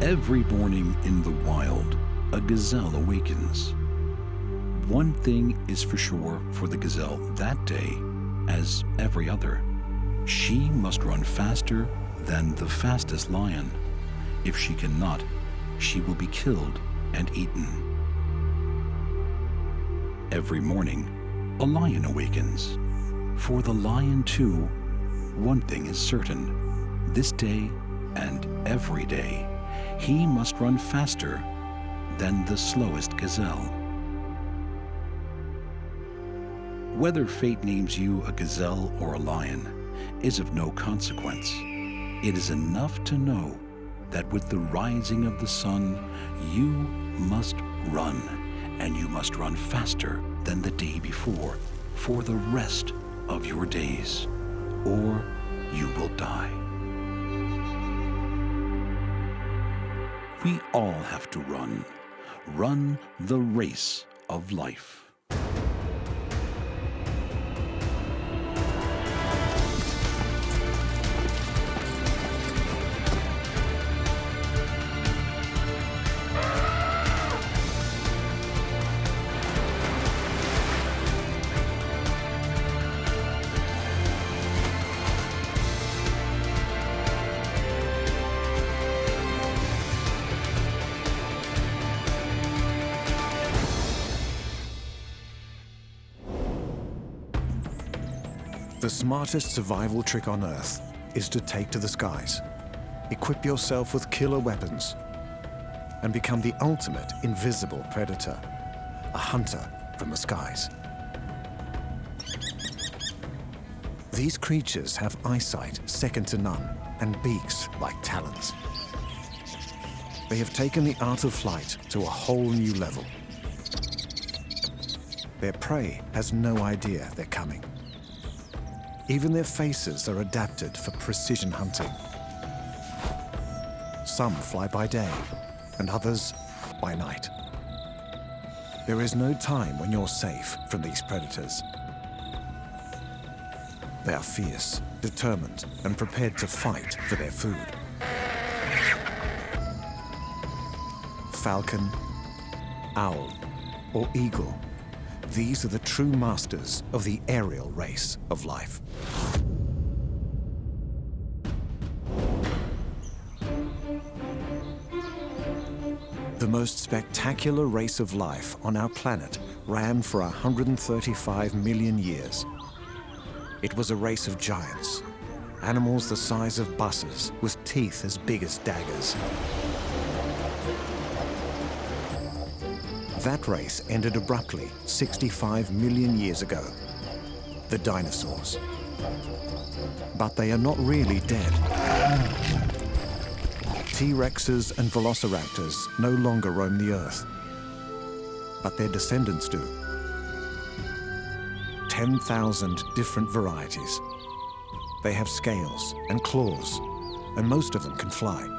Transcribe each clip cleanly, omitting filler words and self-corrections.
Every morning in the wild, a gazelle awakens. One thing is for sure for the gazelle that day, as every other. She must run faster than the fastest lion. If she cannot, she will be killed and eaten. Every morning, a lion awakens. For the lion too, one thing is certain. This day and every day, he must run faster than the slowest gazelle. Whether fate names you a gazelle or a lion is of no consequence. It is enough to know that with the rising of the sun, you must run, and you must run faster than the day before for the rest of your days, or you will die. We all have to run the race of life. The smartest survival trick on Earth is to take to the skies, equip yourself with killer weapons, and become the ultimate invisible predator, a hunter from the skies. These creatures have eyesight second to none and beaks like talons. They have taken the art of flight to a whole new level. Their prey has no idea they're coming. Even their faces are adapted for precision hunting. Some fly by day, and others by night. There is no time when you're safe from these predators. They are fierce, determined, and prepared to fight for their food. Falcon, owl, or eagle. These are the true masters of the aerial race of life. The most spectacular race of life on our planet ran for 135 million years. It was a race of giants, animals the size of buses with teeth as big as daggers. That race ended abruptly 65 million years ago. The dinosaurs. But they are not really dead. T-Rexes and velociraptors no longer roam the Earth. But their descendants do. 10,000 different varieties. They have scales and claws, and most of them can fly.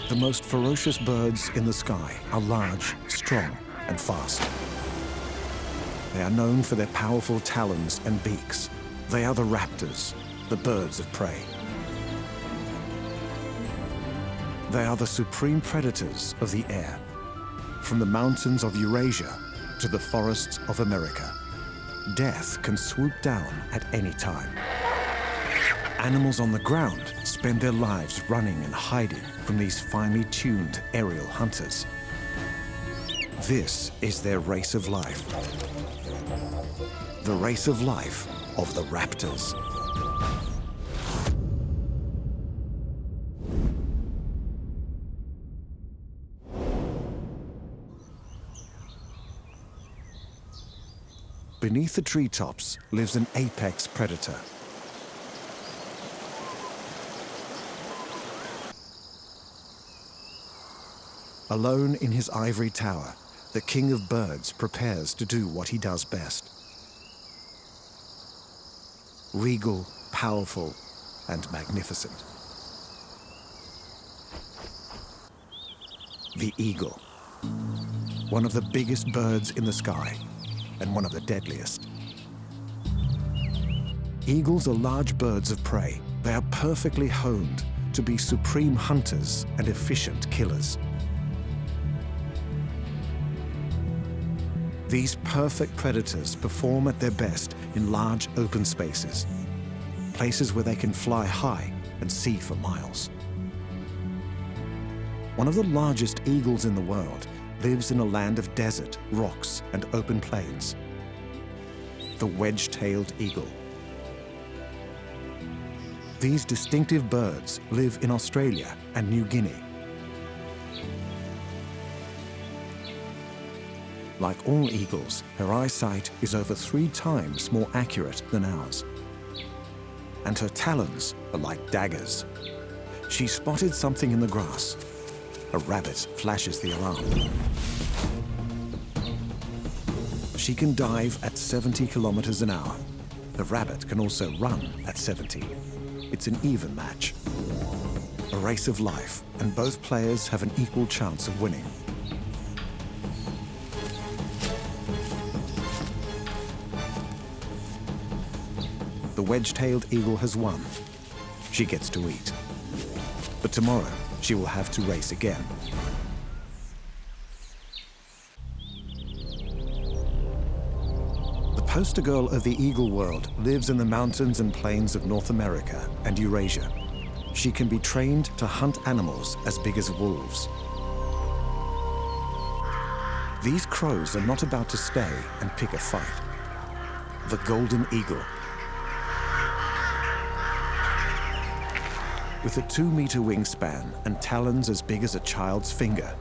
The most ferocious birds in the sky are large, strong, and fast. They are known for their powerful talons and beaks. They are the raptors, the birds of prey. They are the supreme predators of the air, from the mountains of Eurasia to the forests of America. Death can swoop down at any time. Animals on the ground spend their lives running and hiding from these finely tuned aerial hunters. This is their race of life. The race of life of the raptors. Beneath the treetops lives an apex predator. Alone in his ivory tower, the king of birds prepares to do what he does best. Regal, powerful, and magnificent. The eagle, one of the biggest birds in the sky. and one of the deadliest. Eagles are large birds of prey. They are perfectly honed to be supreme hunters and efficient killers. These perfect predators perform at their best in large open spaces, places where they can fly high and see for miles. One of the largest eagles in the world lives in a land of desert, rocks, and open plains. The wedge-tailed eagle. These distinctive birds live in Australia and New Guinea. Like all eagles, her eyesight is over 3 times more accurate than ours. And her talons are like daggers. She spotted something in the grass. A rabbit flashes the alarm. She can dive at 70 kilometers an hour. The rabbit can also run at 70. It's an even match. A race of life, and both players have an equal chance of winning. The wedge-tailed eagle has won. She gets to eat. But tomorrow, she will have to race again. The poster girl of the eagle world lives in the mountains and plains of North America and Eurasia. She can be trained to hunt animals as big as wolves. These crows are not about to stay and pick a fight. The golden eagle. With a 2-meter wingspan and talons as big as a child's finger,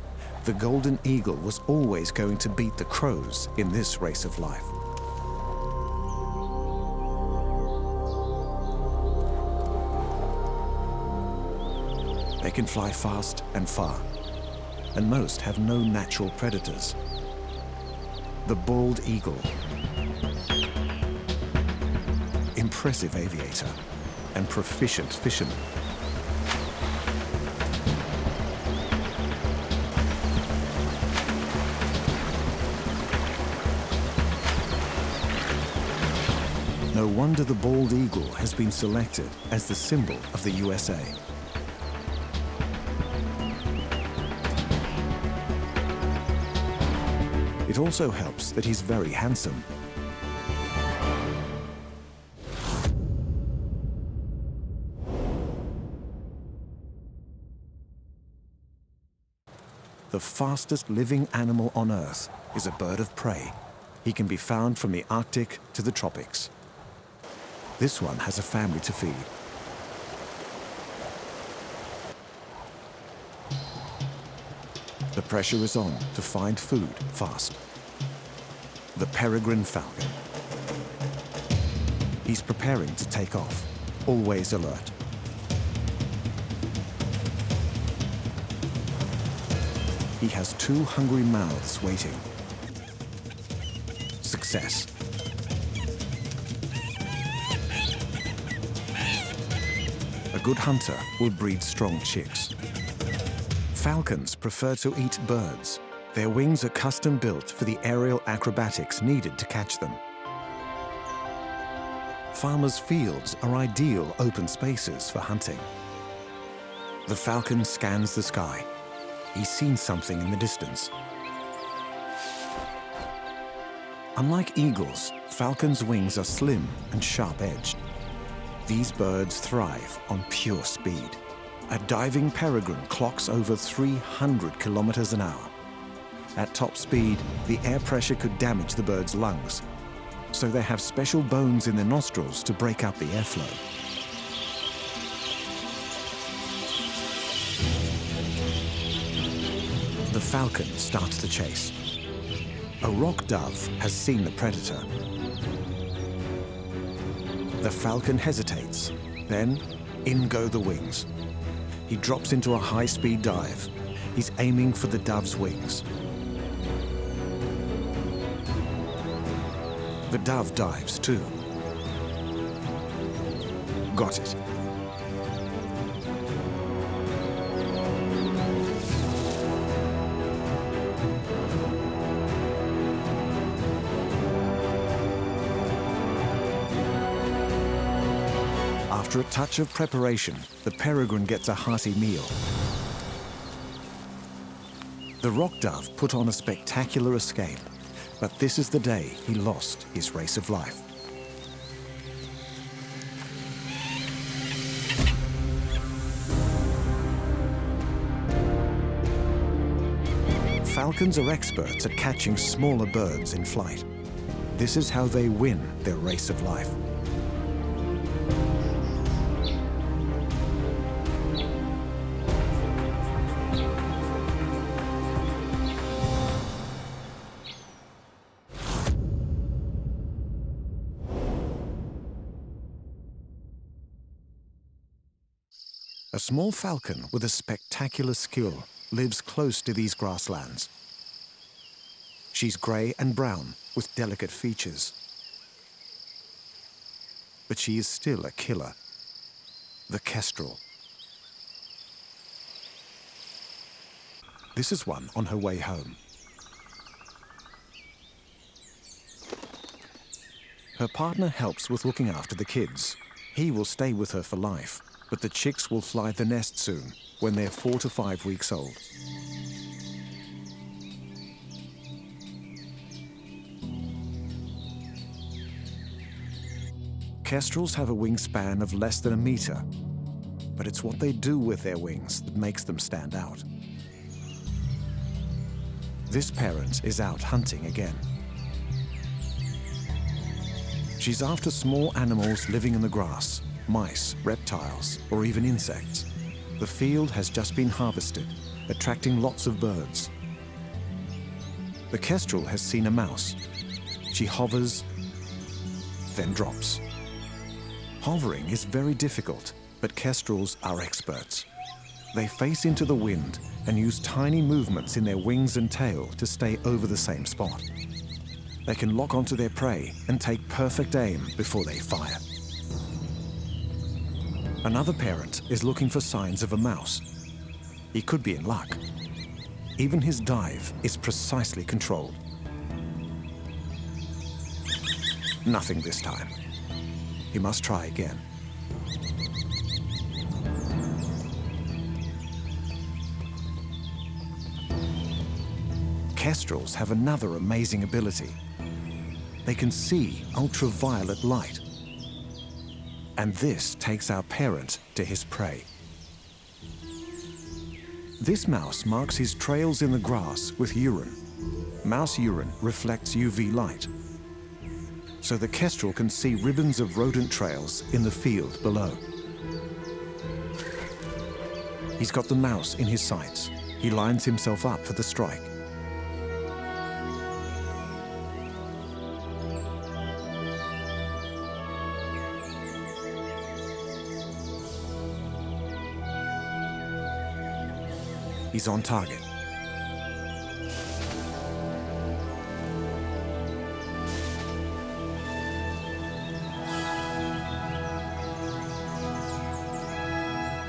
the golden eagle was always going to beat the crows in this race of life. They can fly fast and far, and most have no natural predators. The bald eagle. Impressive aviator and proficient fisherman. No wonder the bald eagle has been selected as the symbol of the USA. It also helps that he's very handsome. The fastest living animal on Earth is a bird of prey. He can be found from the Arctic to the tropics. This one has a family to feed. The pressure is on to find food fast. The peregrine falcon. He's preparing to take off, always alert. He has 2 hungry mouths waiting. Success. A good hunter will breed strong chicks. Falcons prefer to eat birds. Their wings are custom built for the aerial acrobatics needed to catch them. Farmers' fields are ideal open spaces for hunting. The falcon scans the sky. He's seen something in the distance. Unlike eagles, falcons' wings are slim and sharp-edged. These birds thrive on pure speed. A diving peregrine clocks over 300 kilometers an hour. At top speed, the air pressure could damage the bird's lungs, so they have special bones in their nostrils to break up the airflow. The falcon starts the chase. A rock dove has seen the predator. The falcon hesitates, then in go the wings. He drops into a high-speed dive. He's aiming for the dove's wings. The dove dives too. Got it. After a touch of preparation, the peregrine gets a hearty meal. The rock dove put on a spectacular escape, but this is the day he lost his race of life. Falcons are experts at catching smaller birds in flight. This is how they win their race of life. A small falcon with a spectacular skill lives close to these grasslands. She's grey and brown with delicate features. But she is still a killer, the kestrel. This is one on her way home. Her partner helps with looking after the kids. He will stay with her for life, but the chicks will fly the nest soon, when they're 4 to 5 weeks old. Kestrels have a wingspan of less than a meter, but it's what they do with their wings that makes them stand out. This parent is out hunting again. She's after small animals living in the grass, mice, reptiles, or even insects. The field has just been harvested, attracting lots of birds. The kestrel has seen a mouse. She hovers, then drops. Hovering is very difficult, but kestrels are experts. They face into the wind and use tiny movements in their wings and tail to stay over the same spot. They can lock onto their prey and take perfect aim before they fire. Another parent is looking for signs of a mouse. He could be in luck. Even his dive is precisely controlled. Nothing this time. He must try again. Kestrels have another amazing ability. They can see ultraviolet light. And this takes our parent to his prey. This mouse marks his trails in the grass with urine. Mouse urine reflects UV light, so the kestrel can see ribbons of rodent trails in the field below. He's got the mouse in his sights. He lines himself up for the strike. He's on target.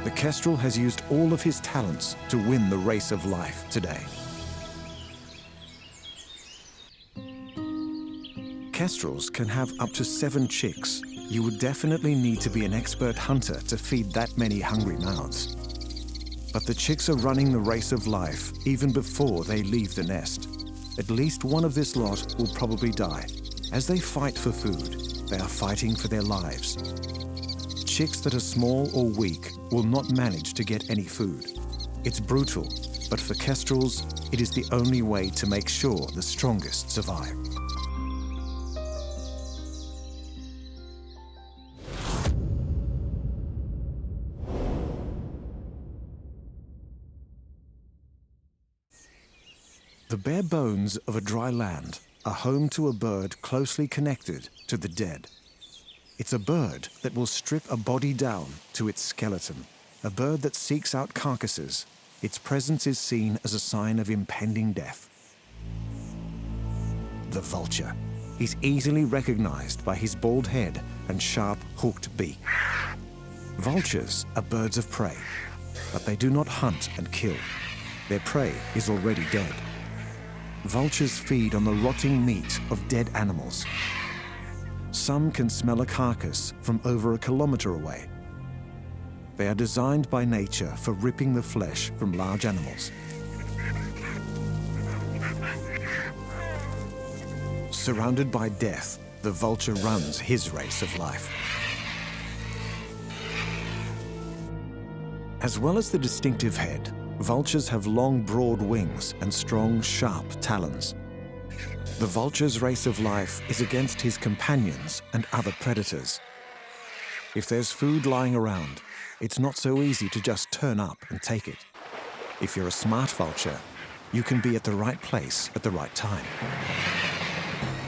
The kestrel has used all of his talents to win the race of life today. Kestrels can have up to 7 chicks. You would definitely need to be an expert hunter to feed that many hungry mouths. But the chicks are running the race of life even before they leave the nest. At least one of this lot will probably die. As they fight for food, they are fighting for their lives. Chicks that are small or weak will not manage to get any food. It's brutal, but for kestrels, it is the only way to make sure the strongest survive. The bare bones of a dry land are home to a bird closely connected to the dead. It's a bird that will strip a body down to its skeleton, a bird that seeks out carcasses. Its presence is seen as a sign of impending death. The vulture. He's easily recognized by his bald head and sharp, hooked beak. Vultures are birds of prey, but they do not hunt and kill. Their prey is already dead. Vultures feed on the rotting meat of dead animals. Some can smell a carcass from over a kilometer away, They are designed by nature for ripping the flesh from large animals. Surrounded by death, the vulture runs his race of life. As well as the distinctive head, vultures have long, broad wings and strong, sharp talons. The vulture's race of life is against his companions and other predators. If there's food lying around, it's not so easy to just turn up and take it. If you're a smart vulture, you can be at the right place at the right time.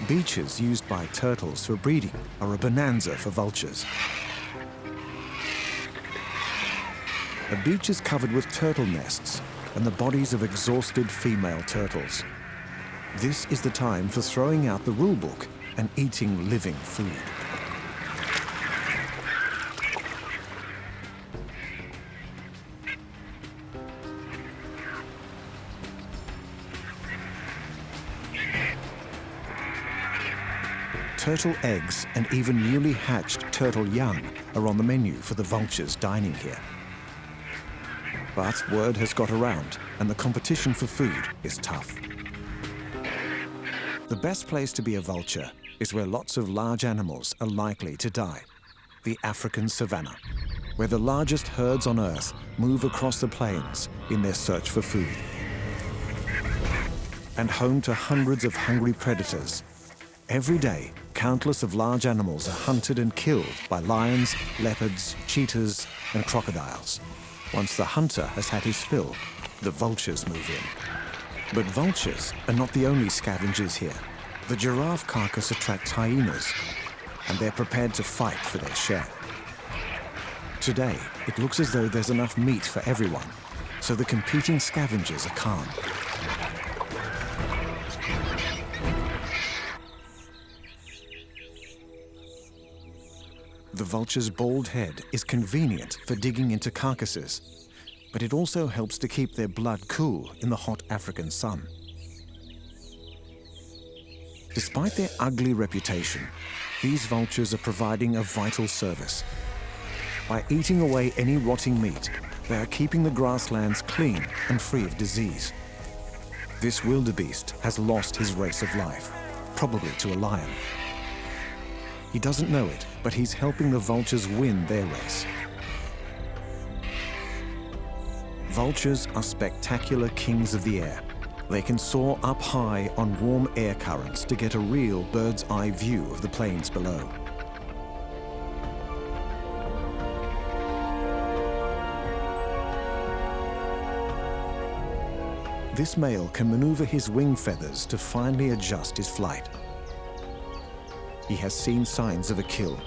Beaches used by turtles for breeding are a bonanza for vultures. A beach is covered with turtle nests and the bodies of exhausted female turtles. This is the time for throwing out the rule book and eating living food. Turtle eggs and even newly hatched turtle young are on the menu for the vultures dining here. But word has got around and the competition for food is tough. The best place to be a vulture is where lots of large animals are likely to die. The African savanna, where the largest herds on Earth move across the plains in their search for food. And home to hundreds of hungry predators. Every day, countless of large animals are hunted and killed by lions, leopards, cheetahs, and crocodiles. Once the hunter has had his fill, the vultures move in. But vultures are not the only scavengers here. The giraffe carcass attracts hyenas, and they're prepared to fight for their share. Today, it looks as though there's enough meat for everyone, so the competing scavengers are calm. The vulture's bald head is convenient for digging into carcasses, but it also helps to keep their blood cool in the hot African sun. Despite their ugly reputation, these vultures are providing a vital service. By eating away any rotting meat, they are keeping the grasslands clean and free of disease. This wildebeest has lost his race of life, probably to a lion. He doesn't know it, but he's helping the vultures win their race. Vultures are spectacular kings of the air. They can soar up high on warm air currents to get a real bird's eye view of the plains below. This male can maneuver his wing feathers to finely adjust his flight. He has seen signs of a kill.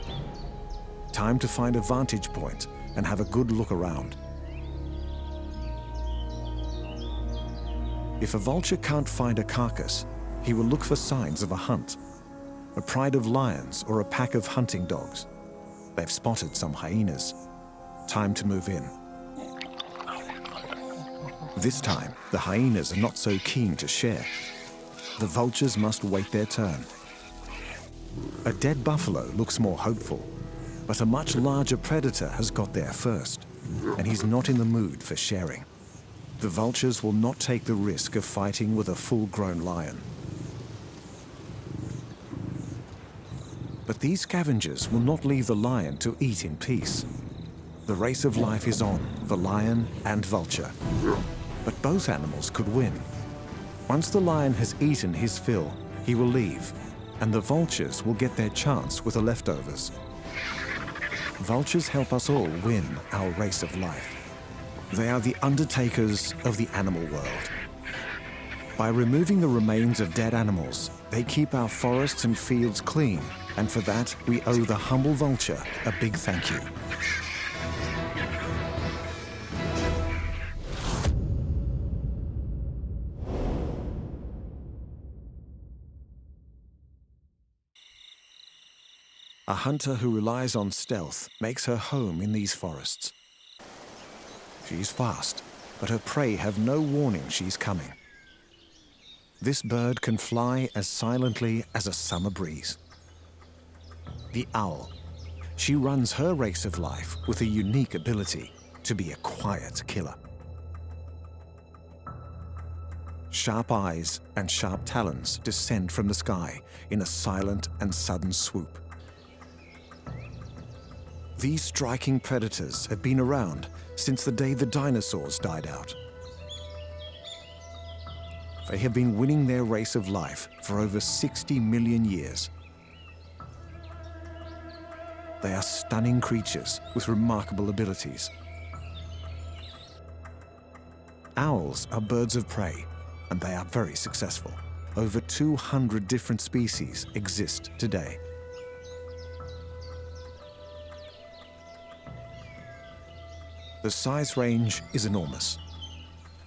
Time to find a vantage point and have a good look around. If a vulture can't find a carcass, he will look for signs of a hunt, a pride of lions or a pack of hunting dogs. They've spotted some hyenas. Time to move in. This time, the hyenas are not so keen to share. The vultures must wait their turn. A dead buffalo looks more hopeful, but a much larger predator has got there first, and he's not in the mood for sharing. The vultures will not take the risk of fighting with a full-grown lion. But these scavengers will not leave the lion to eat in peace. The race of life is on for lion and vulture, but both animals could win. Once the lion has eaten his fill, he will leave, and the vultures will get their chance with the leftovers. Vultures help us all win our race of life. They are the undertakers of the animal world. By removing the remains of dead animals, they keep our forests and fields clean, and for that, we owe the humble vulture a big thank you. A hunter who relies on stealth makes her home in these forests. She's fast, but her prey have no warning she's coming. This bird can fly as silently as a summer breeze. The owl. She runs her race of life with a unique ability. to be a quiet killer. Sharp eyes and sharp talons descend from the sky in a silent and sudden swoop. These striking predators have been around since the day the dinosaurs died out. They have been winning their race of life for over 60 million years. They are stunning creatures with remarkable abilities. Owls are birds of prey, and they are very successful. Over 200 different species exist today. The size range is enormous.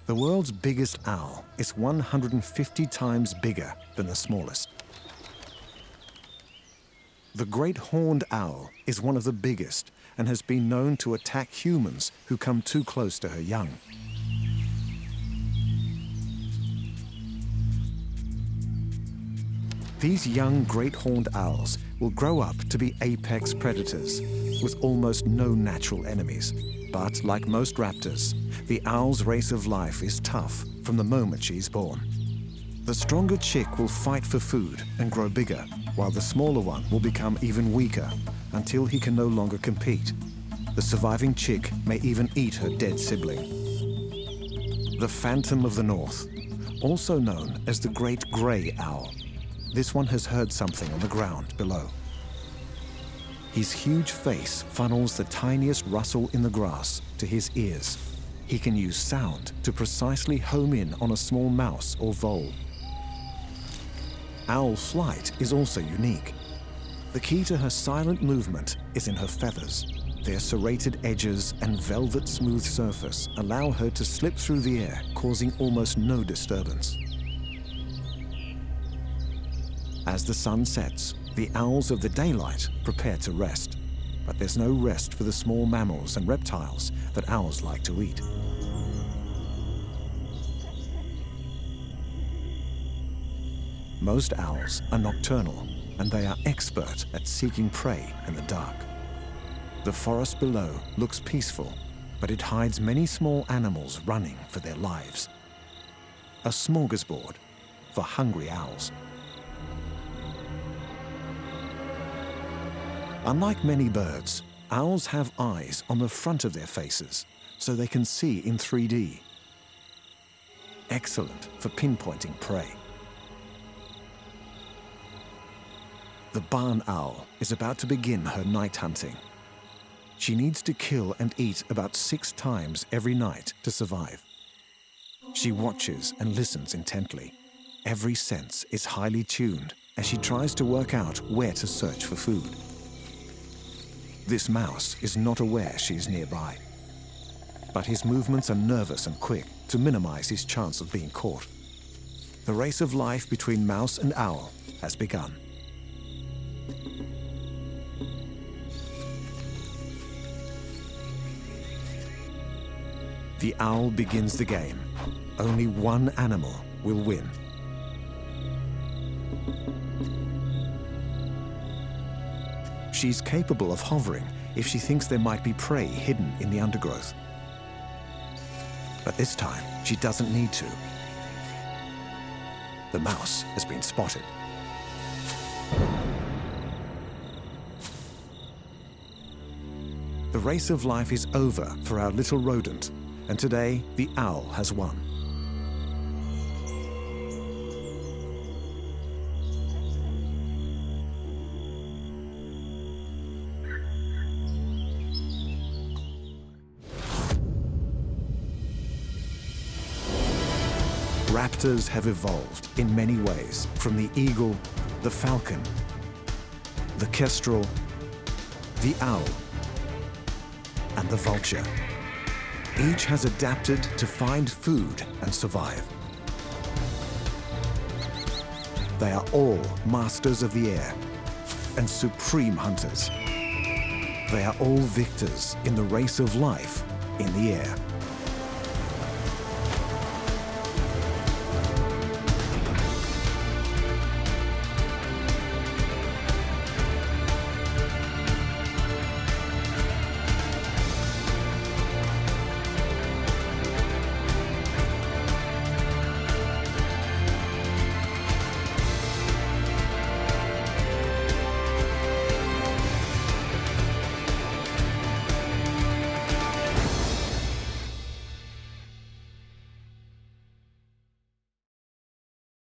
The world's biggest owl is 150 times bigger than the smallest. The great horned owl is one of the biggest and has been known to attack humans who come too close to her young. These young great horned owls will grow up to be apex predators with almost no natural enemies. But like most raptors, the owl's race of life is tough from the moment she's born. The stronger chick will fight for food and grow bigger, while the smaller one will become even weaker until he can no longer compete. The surviving chick may even eat her dead sibling. The Phantom of the North, also known as the Great Grey Owl. This one has heard something on the ground below. His huge face funnels the tiniest rustle in the grass to his ears. He can use sound to precisely home in on a small mouse or vole. Owl flight is also unique. The key to her silent movement is in her feathers. Their serrated edges and velvet smooth surface allow her to slip through the air, causing almost no disturbance. As the sun sets, the owls of the daylight prepare to rest. But there's no rest for the small mammals and reptiles that owls like to eat. Most owls are nocturnal, and they are expert at seeking prey in the dark. The forest below looks peaceful, but it hides many small animals running for their lives. A smorgasbord for hungry owls. Unlike many birds, owls have eyes on the front of their faces, so they can see in 3D. Excellent for pinpointing prey. The barn owl is about to begin her night hunting. She needs to kill and eat about 6 times every night to survive. She watches and listens intently. Every sense is highly tuned as she tries to work out where to search for food. This mouse is not aware she is nearby, but his movements are nervous and quick to minimize his chance of being caught. The race of life between mouse and owl has begun. The owl begins the game. Only one animal will win. She's capable of hovering if she thinks there might be prey hidden in the undergrowth. But this time, she doesn't need to. The mouse has been spotted. The race of life is over for our little rodent, and today the owl has won. Raptors have evolved in many ways, from the eagle, the falcon, the kestrel, the owl, and the vulture. Each has adapted to find food and survive. They are all masters of the air and supreme hunters. They are all victors in the race of life in the air.